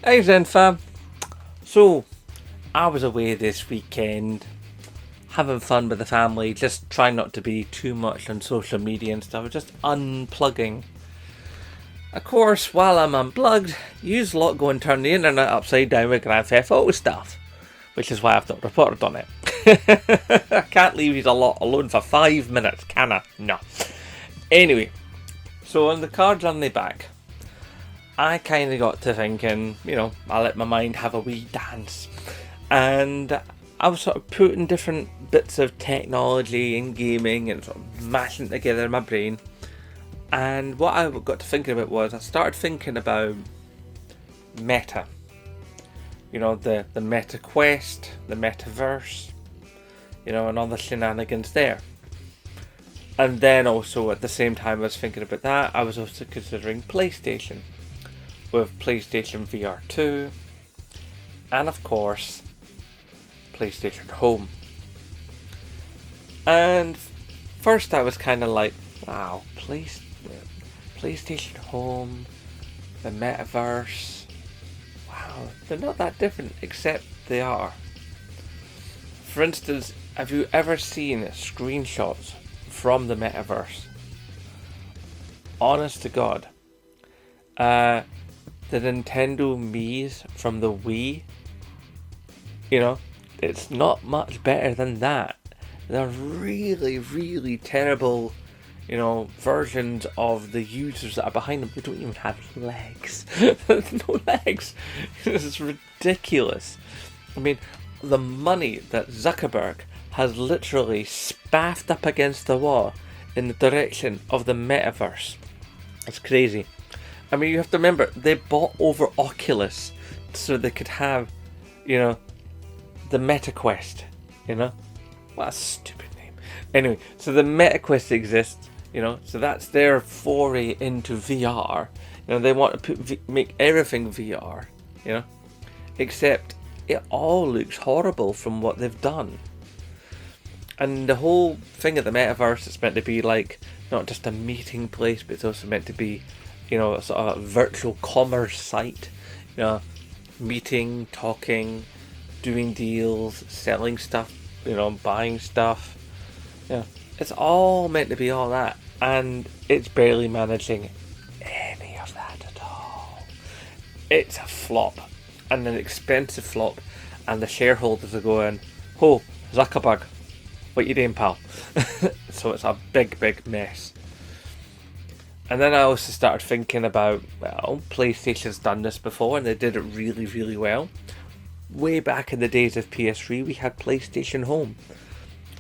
Hey Zen fam. So, I was away this weekend, having fun with the family, just trying not to be too much on social media and stuff, just unplugging. Of course, while I'm unplugged, you lot go and turn the internet upside down with Grand Theft Auto stuff, which is why I've not reported on it. I can't leave you a lot alone for 5 minutes, can I? No. Anyway, so on the car journey back, I kind of got to thinking, I let my mind have a wee dance. And I was sort of putting different bits of technology and gaming and sort of mashing it together in my brain. And what I got to thinking about was, I started thinking about Meta. The Meta Quest, the Metaverse, and all the shenanigans there. And then also at the same time I was thinking about that, I was also considering PlayStation. With PlayStation VR 2 and of course PlayStation Home. And first I was kind of like, wow, PlayStation Home, the Metaverse, wow, they're not that different, except they are. For instance, have you ever seen screenshots from the Metaverse? Honest to God. The Nintendo Mii's from the Wii, it's not much better than that. They're really, really terrible, versions of the users that are behind them. They don't even have legs. No legs. This is ridiculous. I mean, the money that Zuckerberg has literally spaffed up against the wall in the direction of the Metaverse. It's crazy. I mean, you have to remember, they bought over Oculus so they could have, the MetaQuest, What a stupid name. Anyway, so the MetaQuest exists, so that's their foray into VR. They want to make everything VR, except it all looks horrible from what they've done. And the whole thing of the Metaverse is meant to be like, not just a meeting place, but it's also meant to be sort of a virtual commerce site, meeting, talking, doing deals, selling stuff, buying stuff. It's all meant to be all that, and it's barely managing any of that at all. It's a flop, and an expensive flop, and the shareholders are going, "Oh, Zuckerberg, what you doing, pal?" So it's a big, big mess. And then I also started thinking about, PlayStation's done this before and they did it really, really well. Way back in the days of PS3, we had PlayStation Home.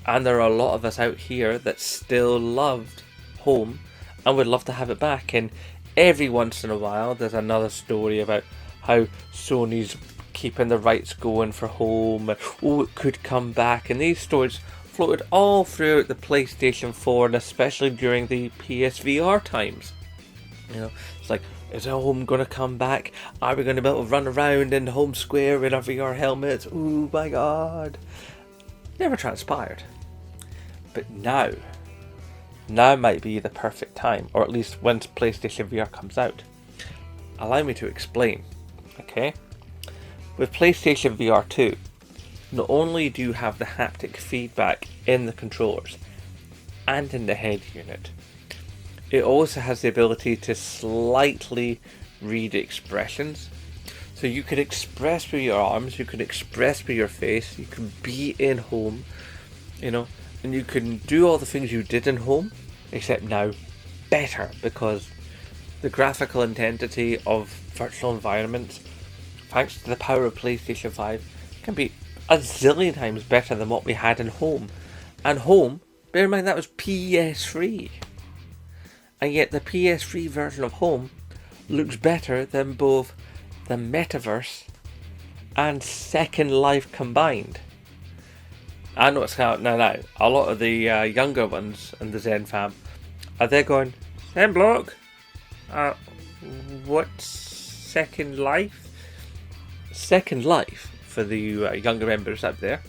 And there are a lot of us out here that still loved Home and would love to have it back. And every once in a while, there's another story about how Sony's keeping the rights going for Home. And, it could come back. And these stories floated all throughout the PlayStation 4 and especially during the PSVR times. It's like, is Home going to come back? Are we going to be able to run around in Home Square with our VR helmets? Oh my god. Never transpired. But now might be the perfect time, or at least when PlayStation VR comes out. Allow me to explain. Okay? With PlayStation VR 2, not only do you have the haptic feedback in the controllers and in the head unit, it also has the ability to slightly read expressions. So you can express with your arms, you can express with your face, you can be in Home, and you can do all the things you did in Home, except now better, because the graphical intensity of virtual environments, thanks to the power of PlayStation 5, can be a zillion times better than what we had in Home. And Home, bear in mind that was PS3. And yet the PS3 version of Home looks better than both the Metaverse and Second Life combined. I know it's out now. A lot of the younger ones in the Zen fam are there going, Zen block? What's Second Life? Second Life, for the younger members out there,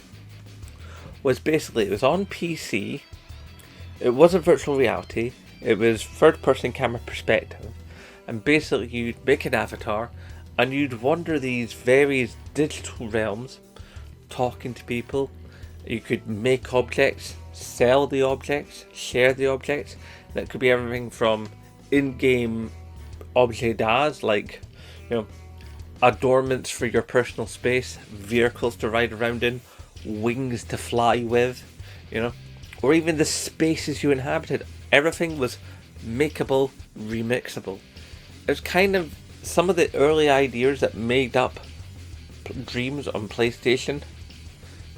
was basically, it was on PC, it wasn't virtual reality, it was third person camera perspective, and basically you'd make an avatar And you'd wander these various digital realms, talking to people. You could make objects, sell the objects, share the objects. That could be everything from in-game objet d'art, like, you know, adornments for your personal space, vehicles to ride around in, wings to fly with, you know, or even the spaces you inhabited. Everything was makeable, remixable. It was kind of some of the early ideas that made up Dreams on PlayStation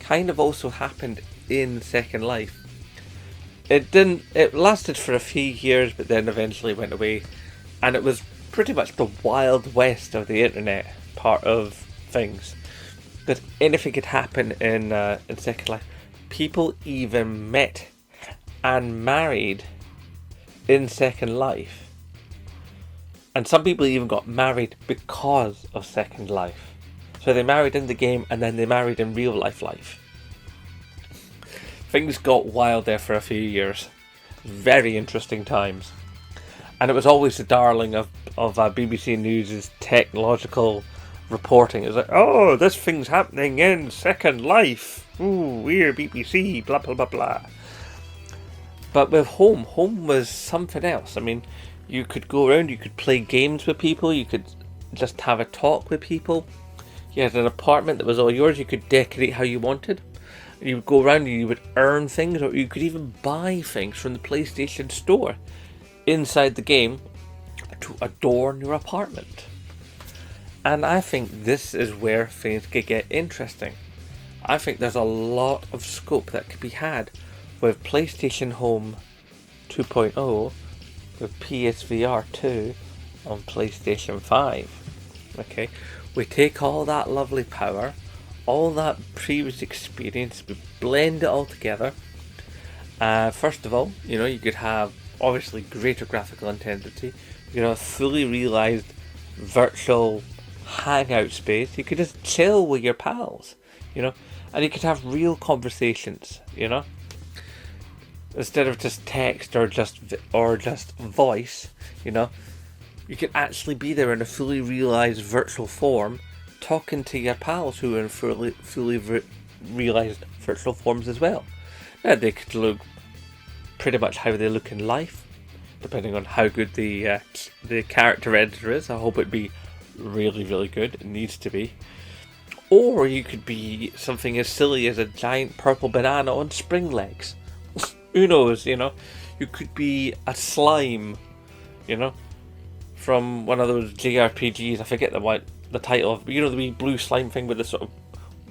kind of also happened in Second Life. It lasted for a few years, but then eventually went away, and it was pretty much the wild west of the internet part of things. That anything could happen in Second Life. People even met and married in Second Life, and some people even got married because of Second Life. So they married in the game, and then they married in real life. Things got wild there for a few years. Very interesting times. And it was always the darling of BBC News' technological reporting. It was like, oh, this thing's happening in Second Life. Ooh, we're BBC, blah, blah, blah, blah. But with Home was something else. I mean, you could go around, you could play games with people, you could just have a talk with people. You had an apartment that was all yours, you could decorate how you wanted. You would go around and you would earn things, or you could even buy things from the PlayStation Store inside the game to adorn your apartment. And I think this is where things could get interesting. I think there's a lot of scope that could be had with PlayStation Home 2.0, with PSVR 2 on PlayStation 5. Okay, we take all that lovely power, all that previous experience, we blend it all together. First of all, you know, you could have obviously greater graphical intensity. You could have a fully realized virtual hangout space. You could just chill with your pals, you know, and you could have real conversations, you know, instead of just text or just voice. You know, you could actually be there in a fully realized virtual form, talking to your pals who are in fully realized virtual forms as well. Now, they could look pretty much how they look in life, depending on how good the character editor is. I hope it'd be really, really good. It needs to be. Or you could be something as silly as a giant purple banana on spring legs. Who knows, you know? You could be a slime, you know, from one of those JRPGs. I forget the title of, you know, the wee blue slime thing with the sort of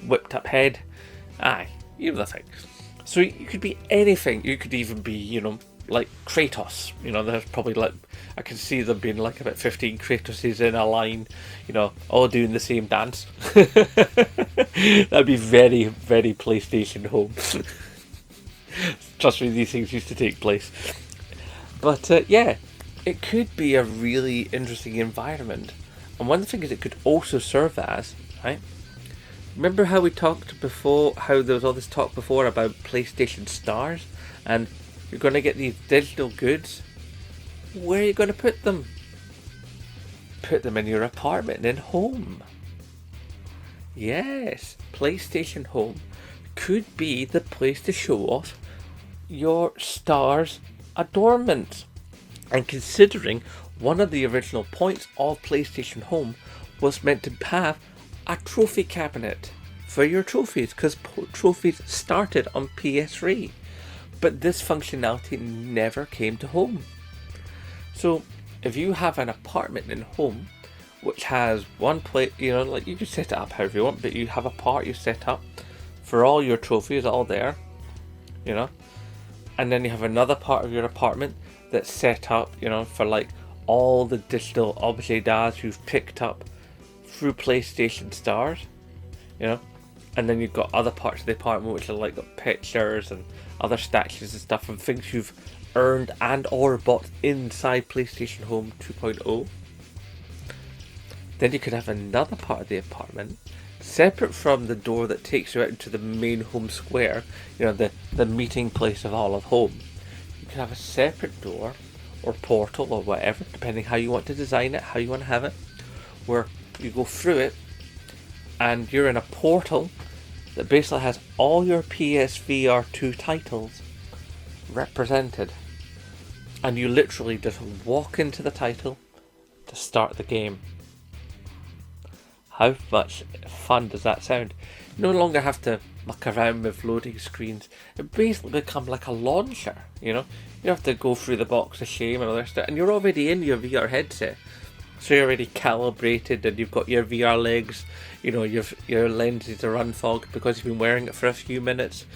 whipped up head. Aye, you know the thing. So you could be anything. You could even be, you know, like Kratos. You know, there's probably like, I can see them being like about 15 Kratoses in a line, you know, all doing the same dance. That'd be very, very PlayStation Home. Trust me, these things used to take place. But yeah, it could be a really interesting environment. And one thing is, it could also serve as, right? Remember how we talked before, how there was all this talk before about PlayStation Stars, and you're going to get these digital goods? Where are you going to put them? Put them in your apartment and home. Yes, PlayStation Home could be the place to show off your Stars adornment. And considering one of the original points of PlayStation Home was meant to have a trophy cabinet for your trophies, because trophies started on PS3, but this functionality never came to Home. So if you have an apartment in Home which has one place, you know, like, you can set it up however you want, but you have a part you set up for all your trophies, all there, you know, and then you have another part of your apartment that's set up, you know, for like all the digital objet d'art you've picked up through PlayStation Stars, you know, and then you've got other parts of the apartment which are like got pictures and other statues and stuff and things you've earned and or bought inside PlayStation Home 2.0. Then you could have another part of the apartment separate from the door that takes you out into the main home square, you know, the meeting place of all of Home. You could have a separate door or portal or whatever, depending how you want to design it, how you want to have it, where you go through it, and you're in a portal that basically has all your PSVR 2 titles represented. And you literally just walk into the title to start the game. How much fun does that sound? You no longer have to muck around with loading screens. It basically becomes like a launcher, you know? You don't have to go through the box of shame and all that stuff. And you're already in your VR headset. So you're already calibrated and you've got your VR legs, you know, your lenses are unfogged because you've been wearing it for a few minutes.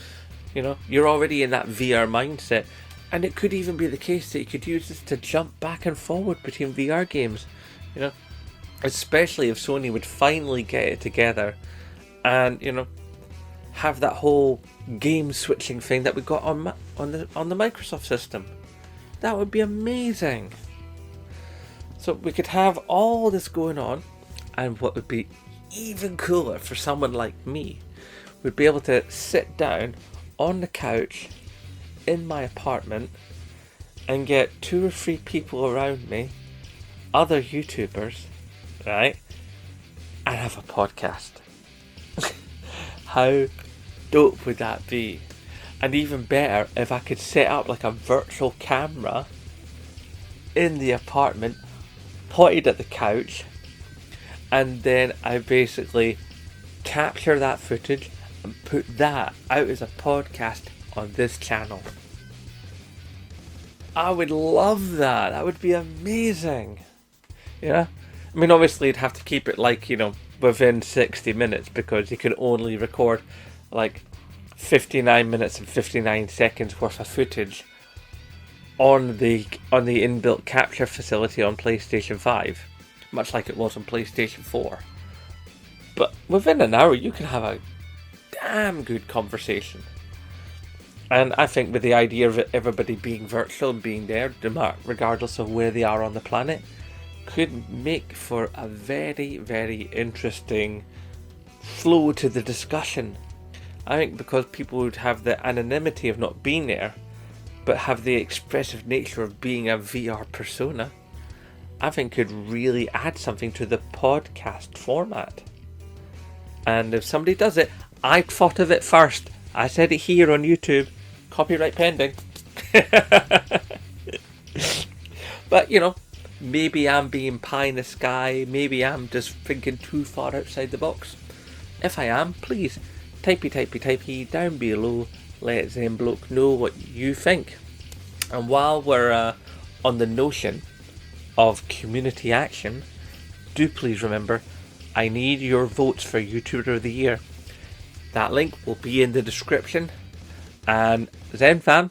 You know, you're already in that VR mindset. And it could even be the case that you could use this to jump back and forward between VR games, you know? Especially if Sony would finally get it together and, you know, have that whole game switching thing that we got on the Microsoft system. That would be amazing. So we could have all this going on, and what would be even cooler for someone like me would be able to sit down on the couch in my apartment and get 2 or 3 people around me, other YouTubers, right, and have a podcast. How dope would that be? And even better if I could set up like a virtual camera in the apartment, pointed at the couch, and then I basically capture that footage and put that out as a podcast on this channel. I would love that. That would be amazing. Yeah? I mean, obviously you'd have to keep it like, you know, within 60 minutes because you can only record like 59 minutes and 59 seconds worth of footage on the inbuilt capture facility on PlayStation 5, much like it was on PlayStation 4. But within an hour you can have a damn good conversation. And I think with the idea of everybody being virtual and being there, regardless of where they are on the planet, could make for a very, very interesting flow to the discussion. I think because people would have the anonymity of not being there, but have the expressive nature of being a VR persona, I think could really add something to the podcast format. And if somebody does it, I thought of it first. I said it here on YouTube. Copyright pending. But, you know, maybe I'm being pie in the sky. Maybe I'm just thinking too far outside the box. If I am, please, typey down below. Let Zenbloke know what you think. And while we're on the notion of community action, do please remember, I need your votes for YouTuber of the Year. That link will be in the description. And Zen fam,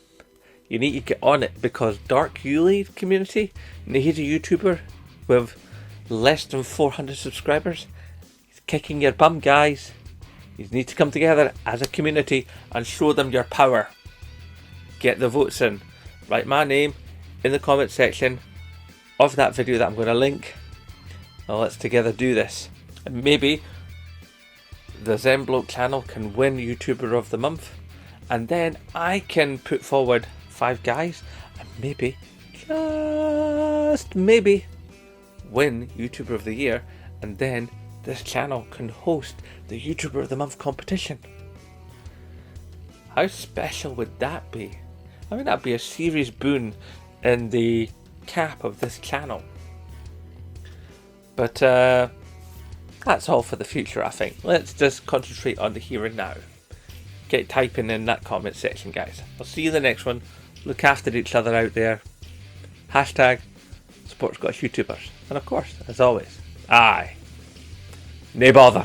you need to get on it because Dark Yuli community needs a YouTuber with less than 400 subscribers. He's kicking your bum, guys. You need to come together as a community and show them your power. Get the votes in. Write my name in the comment section of that video that I'm going to link. Now let's together do this. And maybe the Zenbloke channel can win YouTuber of the Month. And then I can put forward 5 guys and maybe, just maybe, win YouTuber of the Year. And then this channel can host the YouTuber of the Month competition. How special would that be? I mean, that'd be a serious boon in the cap of this channel. But that's all for the future, I think. Let's just concentrate on the here and now. Get typing in that comment section, guys. I'll see you in the next one. Look after each other out there. Hashtag support Scottish YouTubers. And of course, as always, aye, nae bother.